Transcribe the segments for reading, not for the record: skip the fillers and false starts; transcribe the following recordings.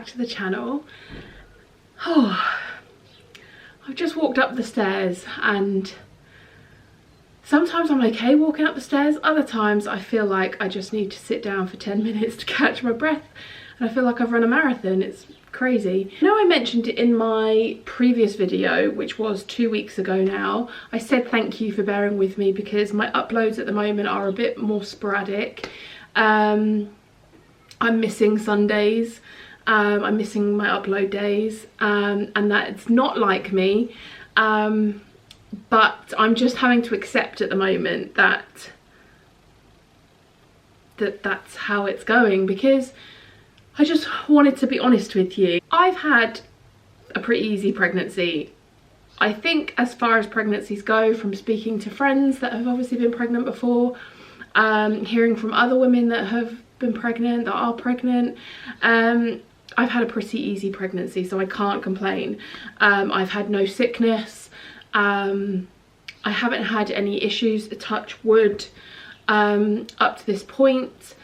back to the channel. Oh, I've just walked up the stairs, and sometimes I'm okay walking up the stairs, other times I feel like I just need to sit down for 10 minutes to catch my breath, and I feel like I've run a marathon. It's crazy. I know I mentioned it in my previous video, which was 2 weeks ago now. I said thank you for bearing with me because my uploads at the moment are a bit more sporadic. I'm missing Sundays, I'm missing my upload days, and that's not like me, but I'm just having to accept at the moment that that's how it's going, because I just wanted to be honest with you. I've had a pretty easy pregnancy. I think as far as pregnancies go, from speaking to friends that have obviously been pregnant before, hearing from other women that have been pregnant, that are pregnant, I've had a pretty easy pregnancy, so I can't complain. I've had no sickness. I haven't had any issues, touch wood, up to this point.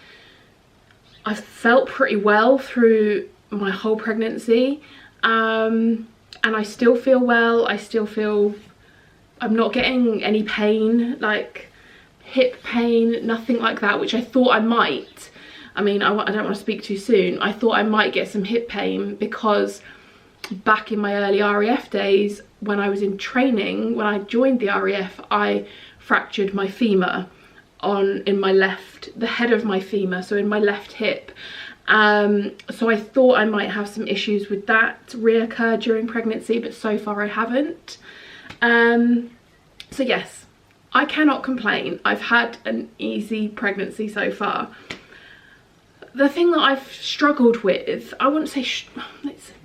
I've felt pretty well through my whole pregnancy, and I still feel well. I still feel I'm not getting any pain, like hip pain, nothing like that, which I thought I might. I mean, I don't want to speak too soon. I thought I might get some hip pain because back in my early RAF days, when I was in training, when I joined the RAF, I fractured my femur in my left, the head of my femur, so in my left hip. So I thought I might have some issues with that reoccur during pregnancy, but so far I haven't. So yes, I cannot complain. I've had an easy pregnancy so far. The thing that I've struggled with, I wouldn't say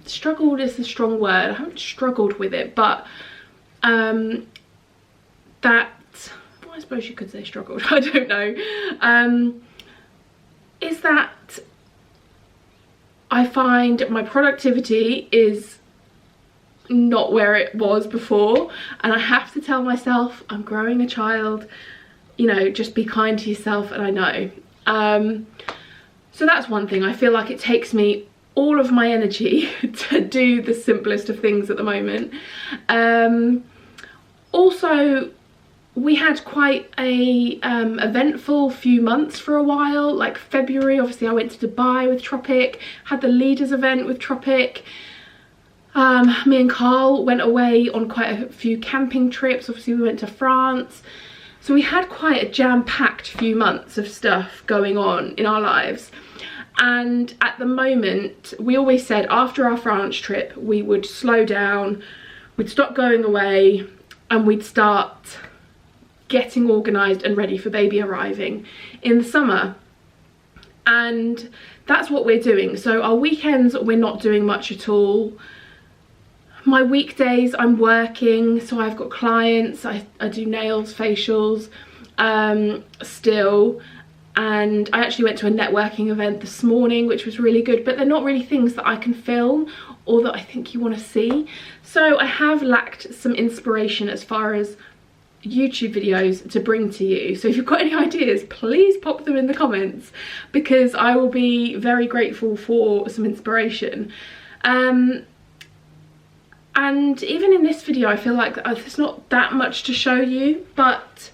struggled is a strong word, I haven't struggled with it, but that, I suppose you could say struggled, I don't know, is that I find my productivity is not where it was before, and I have to tell myself I'm growing a child, you know, just be kind to yourself, and I know. So that's one thing. I feel like it takes me all of my energy to do the simplest of things at the moment. Also, we had quite a eventful few months for a while, like February. Obviously I went to Dubai with TROPIC, had the leaders event with TROPIC. Me and Carl went away on quite a few camping trips. Obviously we went to France. So we had quite a jam-packed few months of stuff going on in our lives. And at the moment, we always said after our France trip, we would slow down, we'd stop going away, and we'd start getting organised and ready for baby arriving in the summer. And that's what we're doing. So our weekends, we're not doing much at all. My weekdays, I'm working, so I've got clients, I do nails, facials, still. And I actually went to a networking event this morning, which was really good, but they're not really things that I can film or that I think you want to see. So I have lacked some inspiration as far as YouTube videos to bring to you. So if you've got any ideas, please pop them in the comments, because I will be very grateful for some inspiration. And even in this video, I feel like there's not that much to show you, but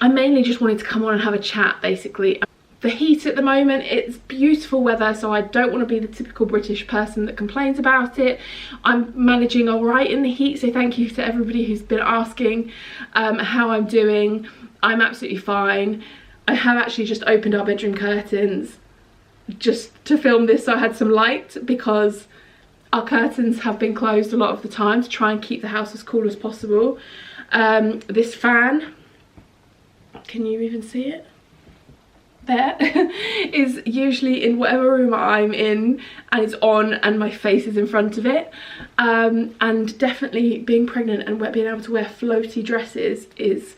I mainly just wanted to come on and have a chat, basically. The heat at the moment, it's beautiful weather, so I don't want to be the typical British person that complains about it. I'm managing all right in the heat, so thank you to everybody who's been asking how I'm doing. I'm absolutely fine. I have actually just opened our bedroom curtains just to film this, so I had some light, because our curtains have been closed a lot of the time to try and keep the house as cool as possible. This fan, can you even see it? There is usually in whatever room I'm in, and it's on and my face is in front of it. And definitely being pregnant and being able to wear floaty dresses is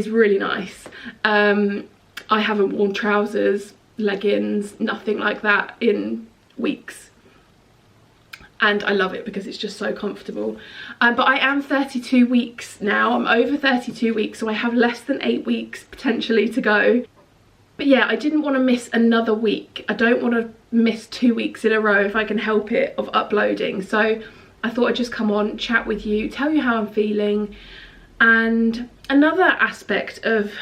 really nice. I haven't worn trousers, leggings, nothing like that in weeks. And I love it because it's just so comfortable. But I am 32 weeks now. I'm over 32 weeks, so I have less than 8 weeks potentially to go. But yeah, I didn't want to miss another week. I don't want to miss 2 weeks in a row if I can help it of uploading. So I thought I'd just come on, chat with you, tell you how I'm feeling. And another aspect of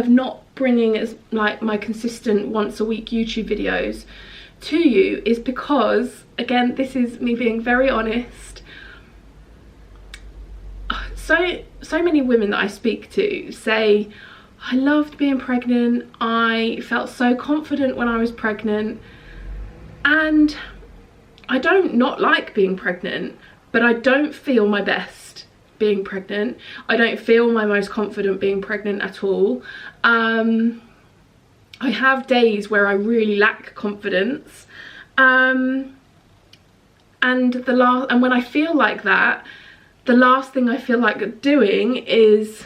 not bringing as like my consistent once a week YouTube videos to you is because, again, this is me being very honest, so many women that I speak to say, I loved being pregnant, I felt so confident when I was pregnant, and I don't not like being pregnant, but I don't feel my best being pregnant. I don't feel my most confident being pregnant at all. I have days where I really lack confidence, and when I feel like that, the last thing I feel like doing is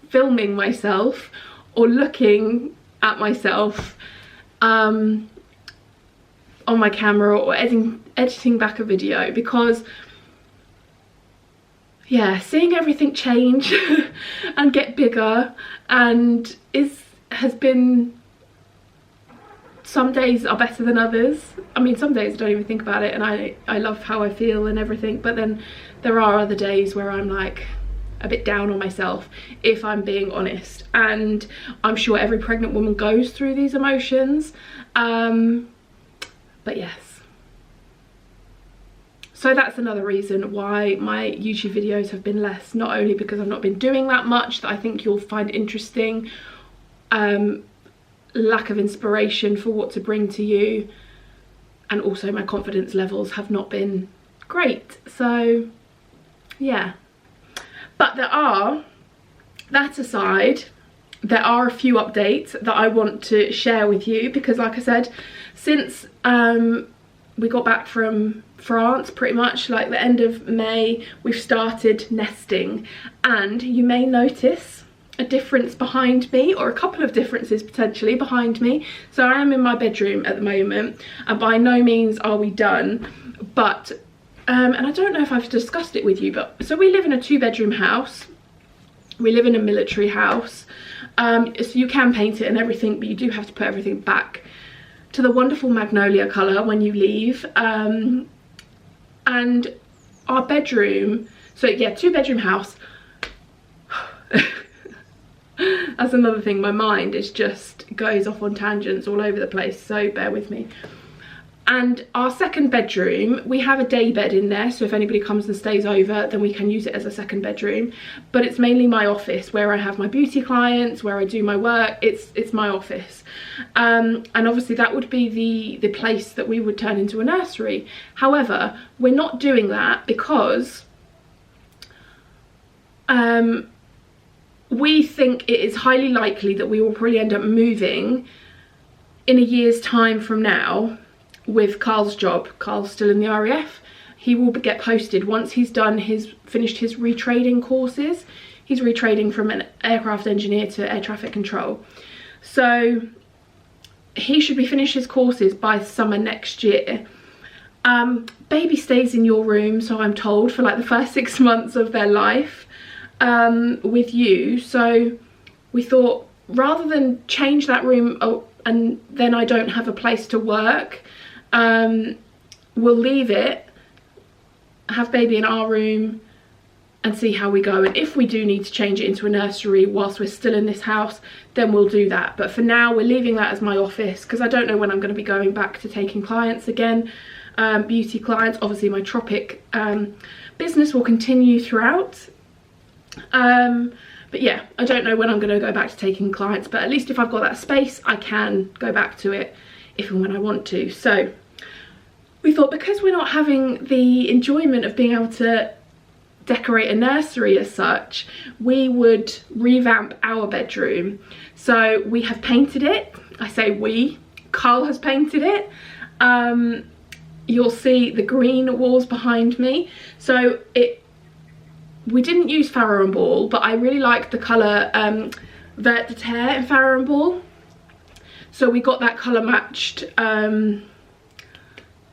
filming myself or looking at myself on my camera or editing back a video, because yeah, seeing everything change and get bigger and has been, some days are better than others. I mean, some days I don't even think about it and I love how I feel and everything, but then there are other days where I'm like a bit down on myself, if I'm being honest, and I'm sure every pregnant woman goes through these emotions, but yes. So that's another reason why my YouTube videos have been less, not only because I've not been doing that much that I think you'll find interesting, lack of inspiration for what to bring to you, and also my confidence levels have not been great. So yeah, but that aside, there are a few updates that I want to share with you, because like I said, since we got back from France, pretty much like the end of May, we've started nesting, and you may notice a difference behind me, or a couple of differences potentially behind me. So I am in my bedroom at the moment, and by no means are we done, but and I don't know if I've discussed it with you, but so we live in a 2-bedroom house. We live in a military house, so you can paint it and everything, but you do have to put everything back to the wonderful magnolia colour when you leave. And our bedroom, so yeah, 2-bedroom house. That's another thing, my mind is just goes off on tangents all over the place, so bear with me. And our second bedroom, we have a day bed in there, so if anybody comes and stays over, then we can use it as a second bedroom. But it's mainly my office, where I have my beauty clients, where I do my work. It's my office, and obviously that would be the place that we would turn into a nursery. However, we're not doing that because we think it is highly likely that we will probably end up moving in a year's time from now. With Carl's job, Carl's still in the RAF, he will get posted once he's finished his retrading courses. He's retrading from an aircraft engineer to air traffic control, so he should be finished his courses by summer next year. Baby stays in your room, so I'm told, for like the first 6 months of their life with you. So we thought, rather than change that room and then I don't have a place to work, we'll leave it, have baby in our room and see how we go. And if we do need to change it into a nursery whilst we're still in this house, then we'll do that. But for now, we're leaving that as my office, because I don't know when I'm going to be going back to taking clients again, beauty clients. Obviously my TROPIC business will continue throughout, but yeah, I don't know when I'm going to go back to taking clients, but at least if I've got that space, I can go back to it if and when I want to. So we thought, because we're not having the enjoyment of being able to decorate a nursery as such, we would revamp our bedroom. So we have painted it. I say we, Carl has painted it. You'll see the green walls behind me. So we didn't use Farrow and Ball, but I really like the colour Vert de Terre in Farrow and Ball. So we got that colour matched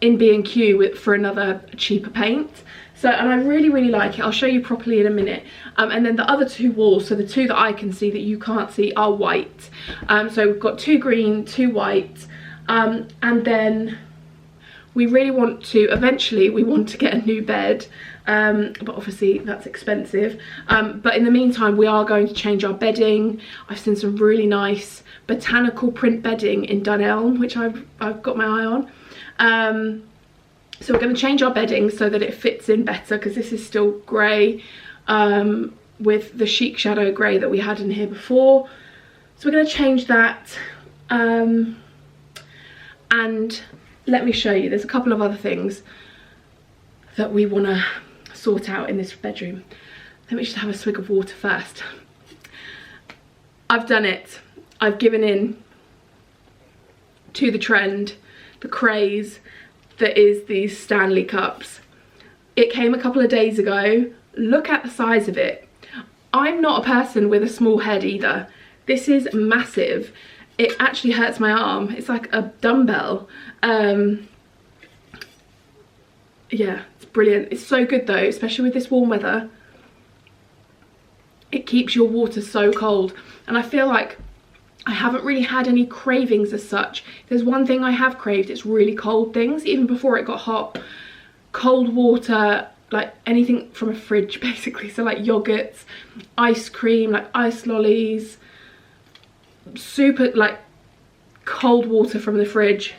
in B&Q for another cheaper paint. So, and I really, really like it. I'll show you properly in a minute. And then the other 2 walls, so the 2 that I can see that you can't see, are white. So we've got 2 green, 2 white. And then we really want to, eventually we want to get a new bed, but obviously that's expensive. But in the meantime, we are going to change our bedding. I've seen some really nice botanical print bedding in Dunelm, which I've got my eye on. So we're going to change our bedding so that it fits in better, because this is still grey, with the chic shadow grey that we had in here before. So we're going to change that. And let me show you, there's a couple of other things that we want to sort out in this bedroom. Let me just have a swig of water first. I've done it. I've given in to the trend, the craze that is these Stanley cups. It came a couple of days ago. Look at the size of it. I'm not a person with a small head either. This is massive. It actually hurts my arm. It's like a dumbbell. Yeah, it's brilliant. It's so good though, especially with this warm weather. It keeps your water so cold. And I feel like I haven't really had any cravings as such. If there's one thing I have craved, it's really cold things. Even before it got hot, cold water, like anything from a fridge basically. So like yogurts, ice cream, like ice lollies, super like cold water from the fridge.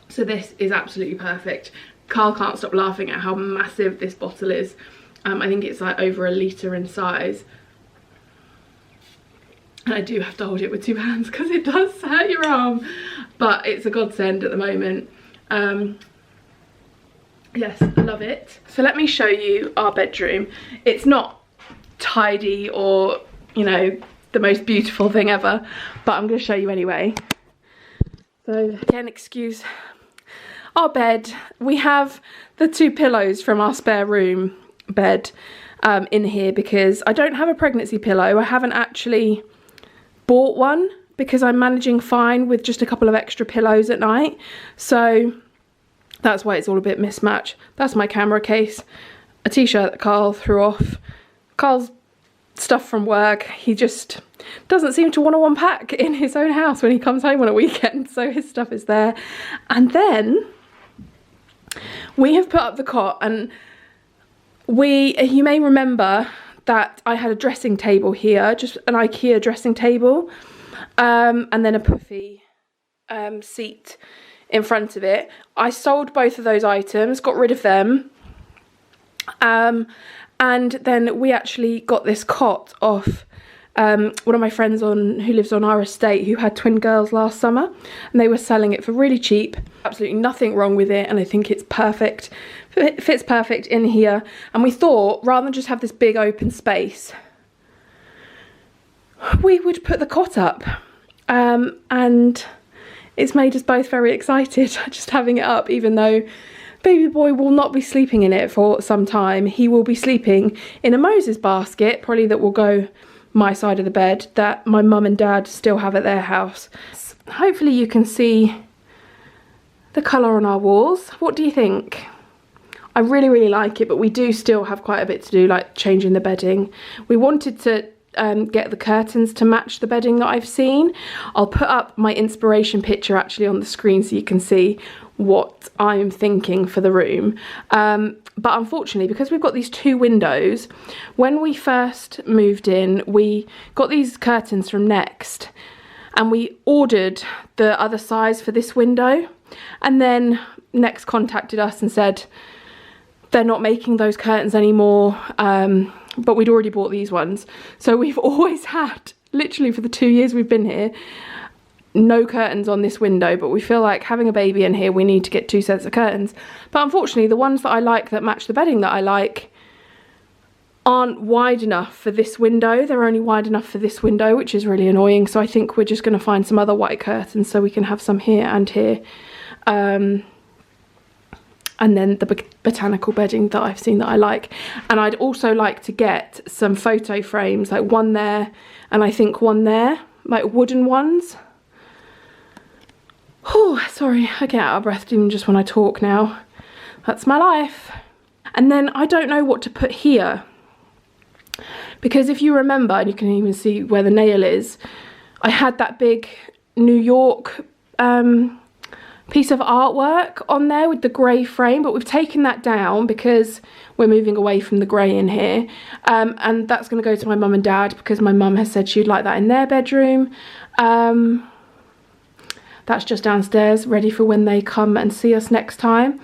So this is absolutely perfect. Carl can't stop laughing at how massive this bottle is. I think it's like over 1 litre in size. And I do have to hold it with 2 hands because it does hurt your arm. But it's a godsend at the moment. Yes, love it. So let me show you our bedroom. It's not tidy or, you know, the most beautiful thing ever, but I'm going to show you anyway. So again, excuse our bed. We have the 2 pillows from our spare room bed in here because I don't have a pregnancy pillow. I haven't actually bought one because I'm managing fine with just a couple of extra pillows at night. So that's why it's all a bit mismatched. That's my camera case, a t-shirt that Carl threw off. Carl's stuff from work. He just doesn't seem to want to unpack in his own house when he comes home on a weekend, so his stuff is there. And then we have put up the cot, and you may remember that I had a dressing table here, just an IKEA dressing table, and then a puffy seat in front of it. I sold both of those items, got rid of them, and then we actually got this cot off one of my friends who lives on our estate, who had twin girls last summer, and they were selling it for really cheap. Absolutely nothing wrong with it, and I think it's perfect. It fits perfect in here. And we thought, rather than just have this big open space, we would put the cot up, and it's made us both very excited just having it up, even though baby boy will not be sleeping in it for some time. He will be sleeping in a Moses basket, probably, that will go my side of the bed, that my mum and dad still have at their house. Hopefully you can see the colour on our walls. What do you think? I really, really like it, but we do still have quite a bit to do, like changing the bedding. We wanted to get the curtains to match the bedding that I've seen. I'll put up my inspiration picture actually on the screen so you can see what I'm thinking for the room. But unfortunately, because we've got these 2 windows, when we first moved in, we got these curtains from Next, and we ordered the other size for this window, and then Next contacted us and said they're not making those curtains anymore, but we'd already bought these ones. So we've always had, literally for the 2 years we've been here, no curtains on this window, but we feel like having a baby in here, we need to get 2 sets of curtains. But unfortunately, the ones that I like, that match the bedding that I like, aren't wide enough for this window. They're only wide enough for this window, which is really annoying. So I think we're just going to find some other white curtains so we can have some here and here. And then the botanical bedding that I've seen that I like. And I'd also like to get some photo frames, like one there and I think one there, like wooden ones. Oh, sorry, I get out of breath even just when I talk now. That's my life. And then I don't know what to put here, because if you remember, and you can even see where the nail is, I had that big New York piece of artwork on there with the grey frame, but we've taken that down because we're moving away from the grey in here, and that's going to go to my mum and dad because my mum has said she'd like that in their bedroom. That's just downstairs, ready for when they come and see us next time.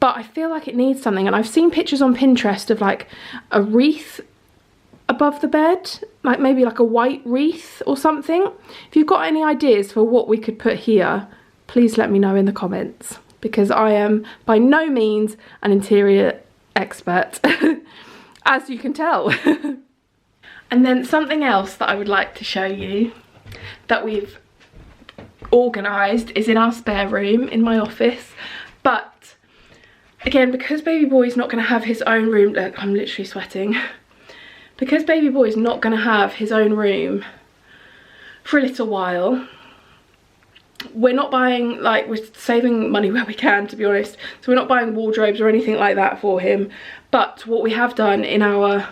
But I feel like it needs something, and I've seen pictures on Pinterest of like a wreath above the bed, like maybe like a white wreath or something. If you've got any ideas for what we could put here, please let me know in the comments, because I am by no means an interior expert, as you can tell. And then something else that I would like to show you that we've organised is in our spare room in my office. But again, because baby boy's not going to have his own room, look, I'm literally sweating. Because baby boy's not going to have his own room for a little while, we're not buying, like, we're saving money where we can, to be honest. So we're not buying wardrobes or anything like that for him. But what we have done in our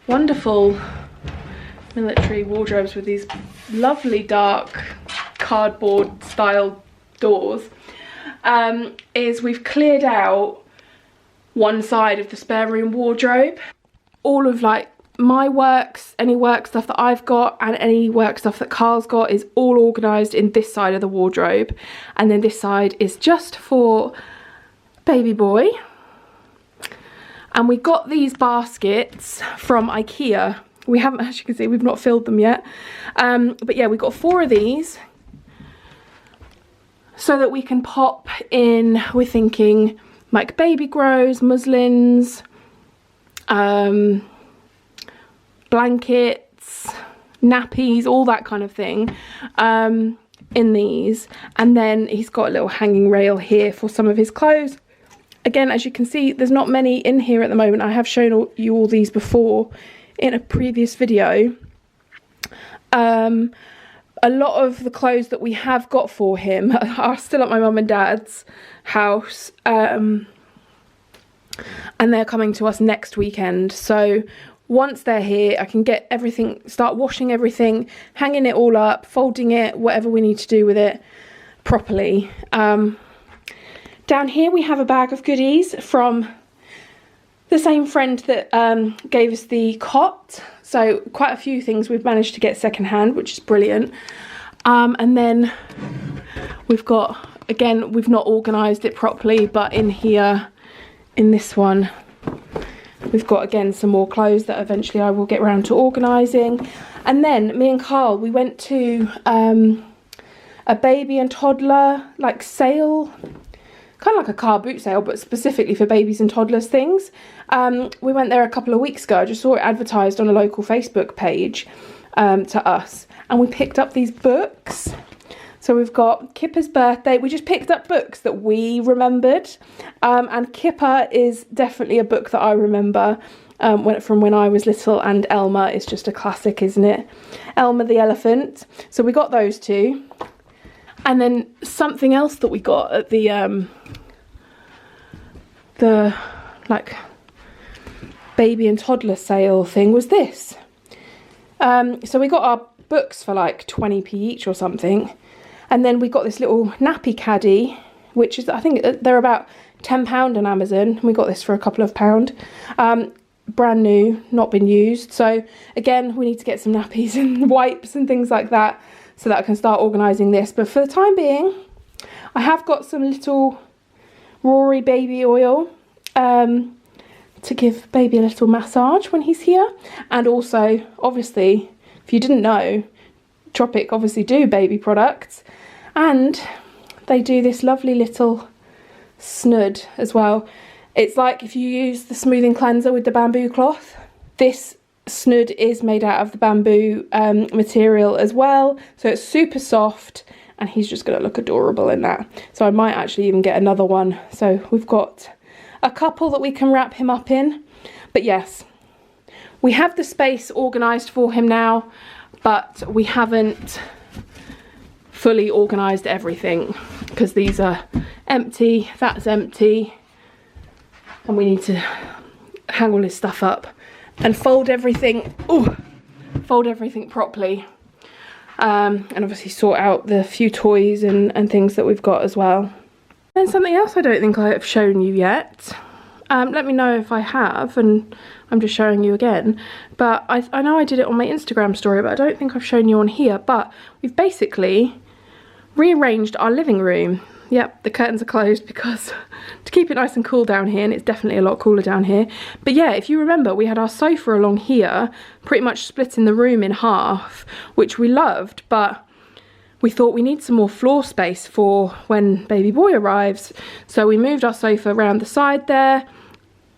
wonderful military wardrobes with these lovely dark cardboard style doors, is we've cleared out one side of the spare room wardrobe. All of like my works, any work stuff that I've got and any work stuff that Carl's got is all organised in this side of the wardrobe, and then this side is just for baby boy. And we got these baskets from IKEA. We haven't, as you can see, we've not filled them yet, but yeah, we got 4 of these so that we can pop in, we're thinking like baby grows, muslins, blankets, nappies, all that kind of thing, in these. And then he's got a little hanging rail here for some of his clothes. Again, as you can see, there's not many in here at the moment. I have shown you all these before in a previous video. A lot of the clothes that we have got for him are still at my mum and dad's house, and they're coming to us next weekend. So once they're here, I can get everything, start washing everything, hanging it all up, folding it, whatever we need to do with it properly. Down here we have a bag of goodies from the same friend that gave us the cot. So quite a few things we've managed to get secondhand, which is brilliant. And then we've got, again, we've not organised it properly, but in here, in this one, we've got, again, some more clothes that eventually I will get around to organising. And then me and Carl, we went to a baby and toddler like sale, kind of like a car boot sale, but specifically for babies and toddlers things. We went there a couple of weeks ago. I just saw it advertised on a local Facebook page to us, and we picked up these books. So we've got Kipper's birthday. We just picked up books that we remembered, and Kipper is definitely a book that I remember from when I was little, and Elmer is just a classic, isn't it? Elmer the elephant. So we got those two. And then something else that we got at the like baby and toddler sale thing was this. So we got our books for like 20p each or something, and then we got this little nappy caddy, which is, I think they're about £10 on Amazon. We got this for a couple of pound, brand new, not been used. So again, we need to get some nappies and wipes and things like that, so that I can start organising this. But for the time being, I have got some little Rory baby oil to give baby a little massage when he's here. And also, obviously, if you didn't know, Tropic obviously do baby products, and they do this lovely little snud as well. It's like if you use the smoothing cleanser with the bamboo cloth, this snud is made out of the bamboo material as well, so it's super soft, and he's just gonna look adorable in that. So I might actually even get another one. So we've got a couple that we can wrap him up in. But yes, we have the space organised for him now, but we haven't fully organised everything because these are empty, that's empty, and we need to hang all his stuff up and fold everything, fold everything properly. and obviously sort out the few toys and things that we've got as well. And something else I don't think I have shown you yet. Let me know if I have, and I'm just showing you again. But I know I did it on my Instagram story, but I don't think I've shown you on here. But we've basically rearranged our living room. Yep, the curtains are closed because to keep it nice and cool down here, and it's definitely a lot cooler down here. But yeah, if you remember, we had our sofa along here, pretty much splitting the room in half, which we loved, but we thought we need some more floor space for when baby boy arrives. So we moved our sofa around the side there,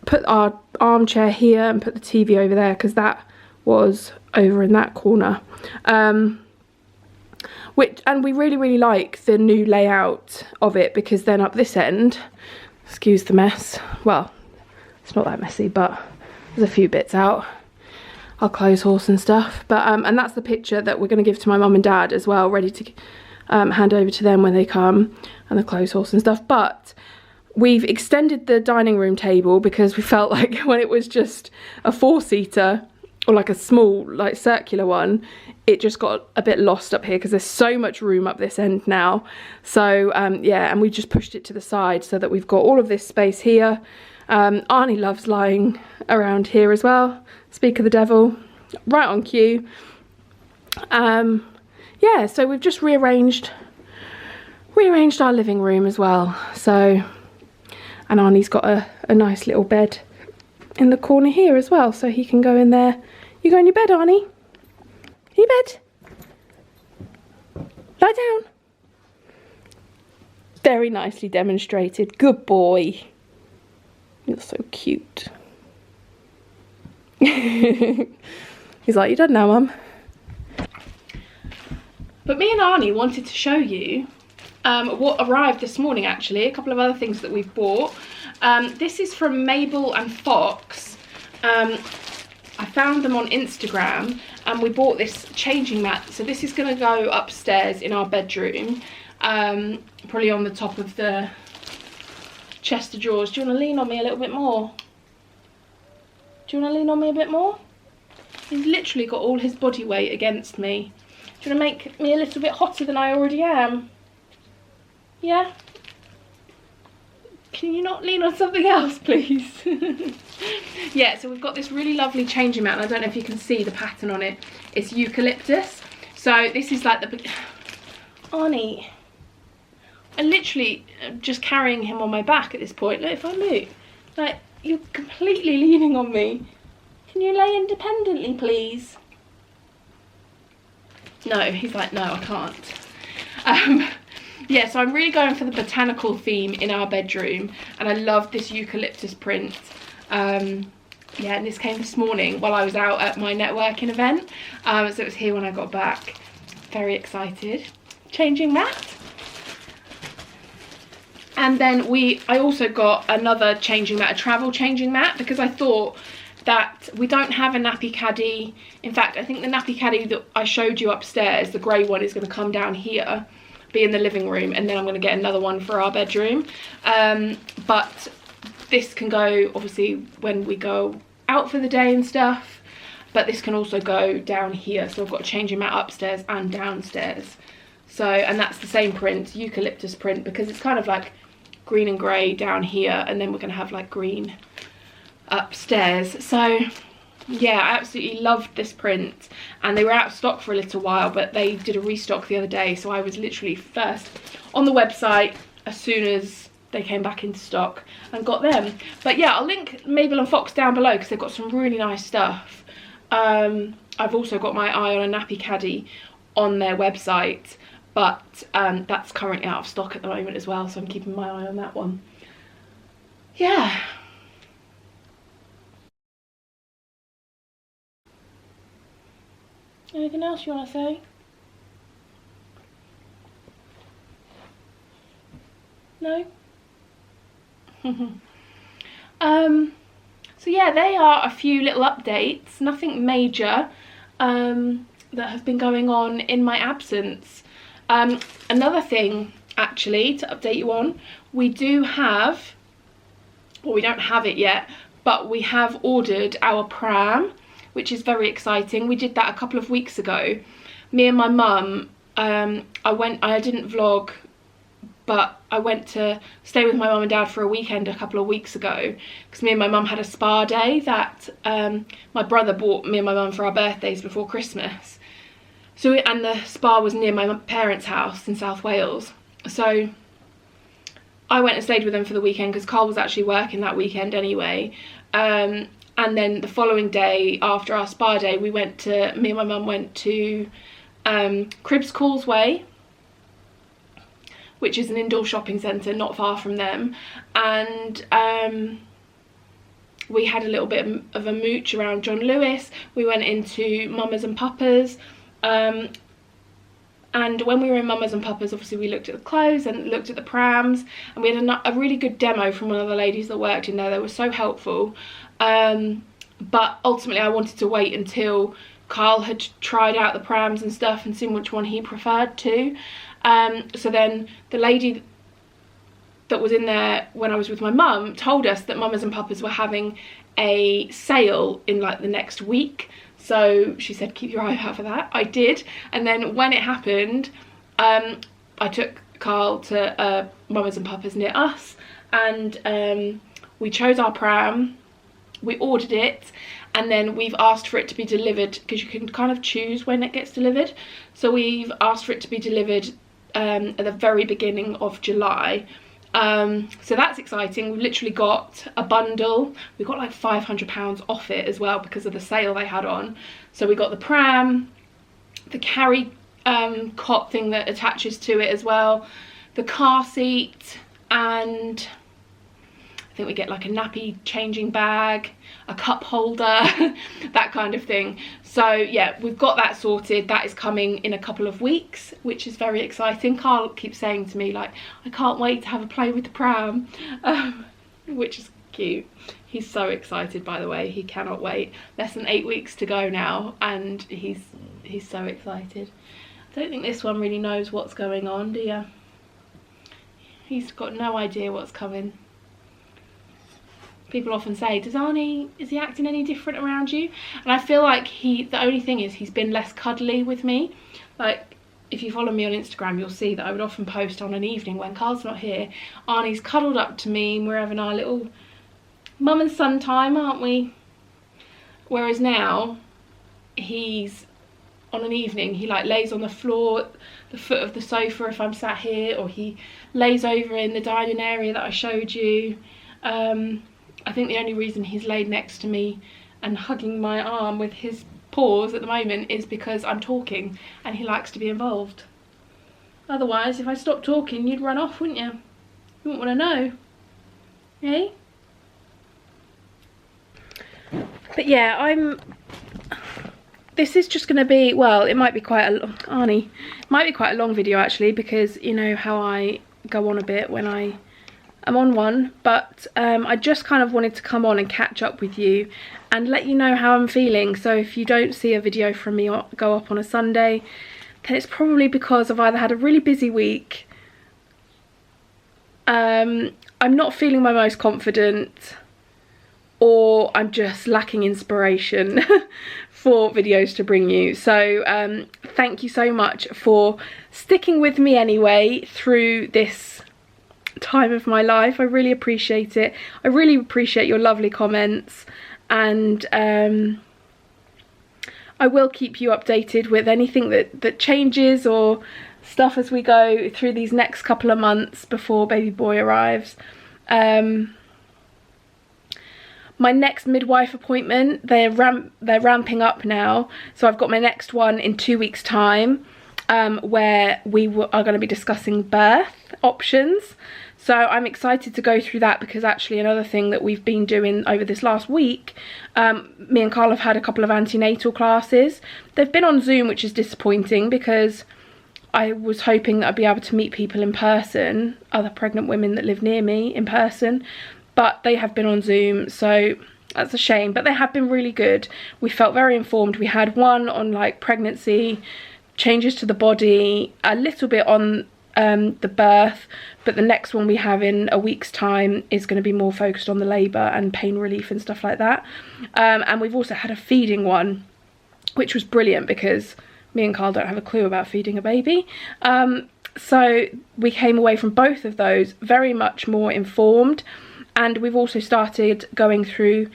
put our armchair here and put the TV over there because that was over in that corner. And we really like the new layout of it, because then up this end, excuse the mess, well, it's not that messy, but there's a few bits out, our clothes horse and stuff, but and that's the picture that we're going to give to my mum and dad as well, ready to hand over to them when they come, and the clothes horse and stuff. But we've extended the dining room table because we felt like when it was just a 4-seater or like a small like circular one, it just got a bit lost up here because there's so much room up this end now. So yeah, and we just pushed it to the side so that we've got all of this space here. Arnie loves lying around here as well. Speak of the devil, right on cue. Yeah, so we've just rearranged our living room as well. So, and Arnie's got a nice little bed in the corner here as well, so he can go in there. You go in your bed, Arnie? In your bed? Lie down. Very nicely demonstrated. Good boy. You're so cute. He's like, you're done now, Mum. But me and Arnie wanted to show you what arrived this morning, actually. A couple of other things that we've bought. This is from Mabel and Fox. I found them on Instagram, and we bought this changing mat. So this is going to go upstairs in our bedroom, probably on the top of the chest of drawers. Do you want to lean on me a little bit more? Do you want to lean on me a bit more? He's literally got all his body weight against me. Do you want to make me a little bit hotter than I already am? Yeah? Can you not lean on something else, please? Yeah, so we've got this really lovely changing mat, and I don't know if you can see the pattern on it. It's eucalyptus. So this is like the... Arnie, I'm literally just carrying him on my back at this point. Look, if I move, like, you're completely leaning on me. Can you lay independently, please? No, he's like, no, I can't. Yeah, so I'm really going for the botanical theme in our bedroom, and I love this eucalyptus print. Yeah, and this came this morning while I was out at my networking event. So it was here when I got back. Very excited. Changing mat. And then I also got another changing mat, a travel changing mat, because I thought that we don't have a nappy caddy. In fact, I think the nappy caddy that I showed you upstairs, the grey one, is going to come down here, be in the living room, and then I'm going to get another one for our bedroom. But this can go, obviously, when we go out for the day and stuff, but this can also go down here. So I've got a changing mat upstairs and downstairs. So, and that's the same print, eucalyptus print, because it's kind of like green and grey down here, and then we're going to have like green upstairs. So yeah, I absolutely loved this print, and they were out of stock for a little while, but they did a restock the other day, so I was literally first on the website as soon as they came back into stock and got them. But yeah, I'll link Mabel and Fox down below because they've got some really nice stuff. I've also got my eye on a nappy caddy on their website, but that's currently out of stock at the moment as well, so I'm keeping my eye on that one. Yeah. Anything else you want to say? No? So yeah, they are a few little updates, nothing major that have been going on in my absence. Another thing actually to update you on, we do have, well, we don't have it yet, but we have ordered our pram, which is very exciting. We did that a couple of weeks ago, me and my mum, I didn't vlog, but I went to stay with my mum and dad for a weekend a couple of weeks ago, because me and my mum had a spa day that my brother bought me and my mum for our birthdays before Christmas. So, and the spa was near my parents' house in South Wales. So I went and stayed with them for the weekend because Carl was actually working that weekend anyway. And then the following day, after our spa day, me and my mum went to Cribs Causeway, which is an indoor shopping centre not far from them. And we had a little bit of a mooch around John Lewis. We went into Mamas and Papas. And when we were in Mamas and Papas, obviously we looked at the clothes and looked at the prams, and we had a really good demo from one of the ladies that worked in there. They were so helpful. But ultimately I wanted to wait until Carl had tried out the prams and stuff and seen which one he preferred to. So then the lady that was in there when I was with my mum told us that Mamas and Papas were having a sale in like the next week. So she said, keep your eye out for that. I did. And then when it happened, I took Carl to Mamas and Papas near us, and we chose our pram, we ordered it, and then we've asked for it to be delivered, because you can kind of choose when it gets delivered. So we've asked for it to be delivered at the very beginning of July. So that's exciting. We've literally got a bundle. We got like £500 off it as well because of the sale they had on. So we got the pram, the carry cot thing that attaches to it as well, the car seat, and I think we get like a nappy changing bag, a cup holder, that kind of thing. So yeah, we've got that sorted. That is coming in a couple of weeks, which is very exciting. Carl keeps saying to me like, I can't wait to have a play with the pram, which is cute. He's so excited, by the way. He cannot wait. Less than 8 weeks to go now, and he's so excited. I don't think this one really knows what's going on, do you? He's got no idea what's coming. People often say, is he acting any different around you? And I feel like the only thing is he's been less cuddly with me. Like, if you follow me on Instagram, you'll see that I would often post on an evening when Carl's not here. Arnie's cuddled up to me and we're having our little mum and son time, aren't we? Whereas now, he's on an evening, he like lays on the floor, the foot of the sofa if I'm sat here, or he lays over in the dining area that I showed you. I think the only reason he's laid next to me and hugging my arm with his paws at the moment is because I'm talking and he likes to be involved. Otherwise, if I stopped talking, you'd run off, wouldn't you? You wouldn't want to know. Eh? But yeah, this is just going to be, well, it might be quite a long, Arnie, it might be quite a long video actually, because you know how I go on a bit when I'm on one, but I just kind of wanted to come on and catch up with you and let you know how I'm feeling. So if you don't see a video from me go up on a Sunday, then it's probably because I've either had a really busy week, I'm not feeling my most confident, or I'm just lacking inspiration for videos to bring you. So thank you so much for sticking with me anyway through this time of my life. I really appreciate it. I really appreciate your lovely comments, and I will keep you updated with anything that changes or stuff as we go through these next couple of months before baby boy arrives. My next midwife appointment, they're ramping up now, so I've got my next one in 2 weeks time, where we are going to be discussing birth options. So I'm excited to go through that, because actually another thing that we've been doing over this last week, me and Carl have had a couple of antenatal classes. They've been on Zoom, which is disappointing, because I was hoping that I'd be able to meet people in person, other pregnant women that live near me in person, but they have been on Zoom, so that's a shame. But they have been really good. We felt very informed. We had one on like pregnancy, changes to the body, a little bit on the birth, but the next one we have in a week's time is going to be more focused on the labour and pain relief and stuff like that. And we've also had a feeding one, which was brilliant, because Me and Carl don't have a clue about feeding a baby. So we came away from both of those very much more informed, and we've also started going through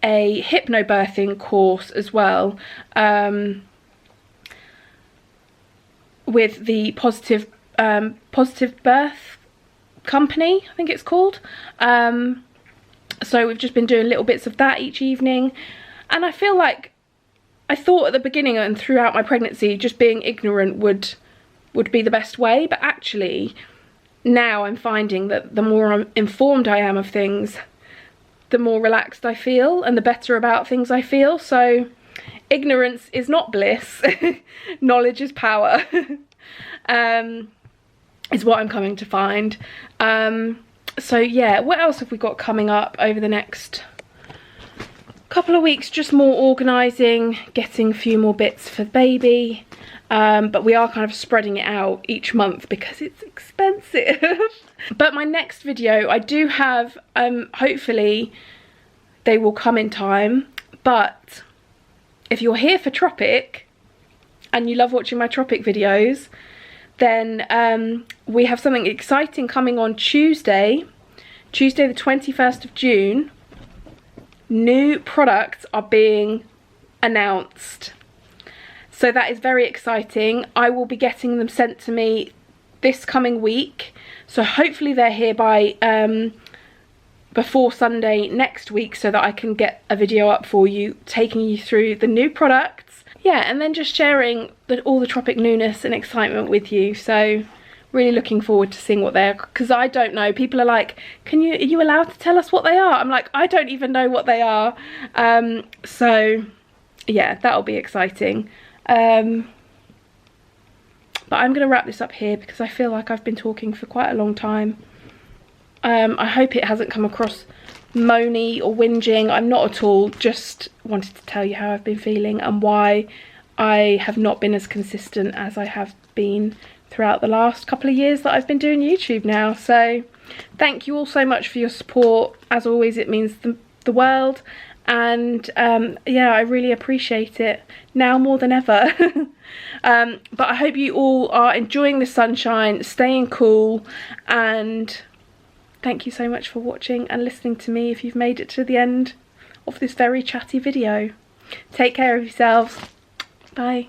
a hypnobirthing course as well, with the Positive Birth Company, I think it's called. So we've just been doing little bits of that each evening, and I feel like, I thought at the beginning and throughout my pregnancy just being ignorant would be the best way, but actually now I'm finding that the more informed I am of things, the more relaxed I feel and the better about things I feel. So ignorance is not bliss. Knowledge is power. Is what I'm coming to find. So yeah, what else have we got coming up over the next couple of weeks? Just more organising, getting a few more bits for the baby, but we are kind of spreading it out each month because it's expensive. But my next video, I do have, hopefully they will come in time, but if you're here for Tropic and you love watching my Tropic videos, then we have something exciting coming on Tuesday the 21st of June. New products are being announced, so that is very exciting. I will be getting them sent to me this coming week, so hopefully they're here by before Sunday next week, so that I can get a video up for you taking you through the new products. Yeah, and then just sharing all the Tropic newness and excitement with you. So really looking forward to seeing what they're, because I don't know. People are like, are you allowed to tell us what they are? I'm like, I don't even know what they are. So yeah, that'll be exciting. But I'm going to wrap this up here because I feel like I've been talking for quite a long time. I hope it hasn't come across moany or whinging. I'm not at all. Just wanted to tell you how I've been feeling and why I have not been as consistent as I have been throughout the last couple of years that I've been doing YouTube now. So thank you all so much for your support. As always, it means the world, and yeah, I really appreciate it now more than ever. But I hope you all are enjoying the sunshine, staying cool, and thank you so much for watching and listening to me if you've made it to the end of this very chatty video. Take care of yourselves. Bye.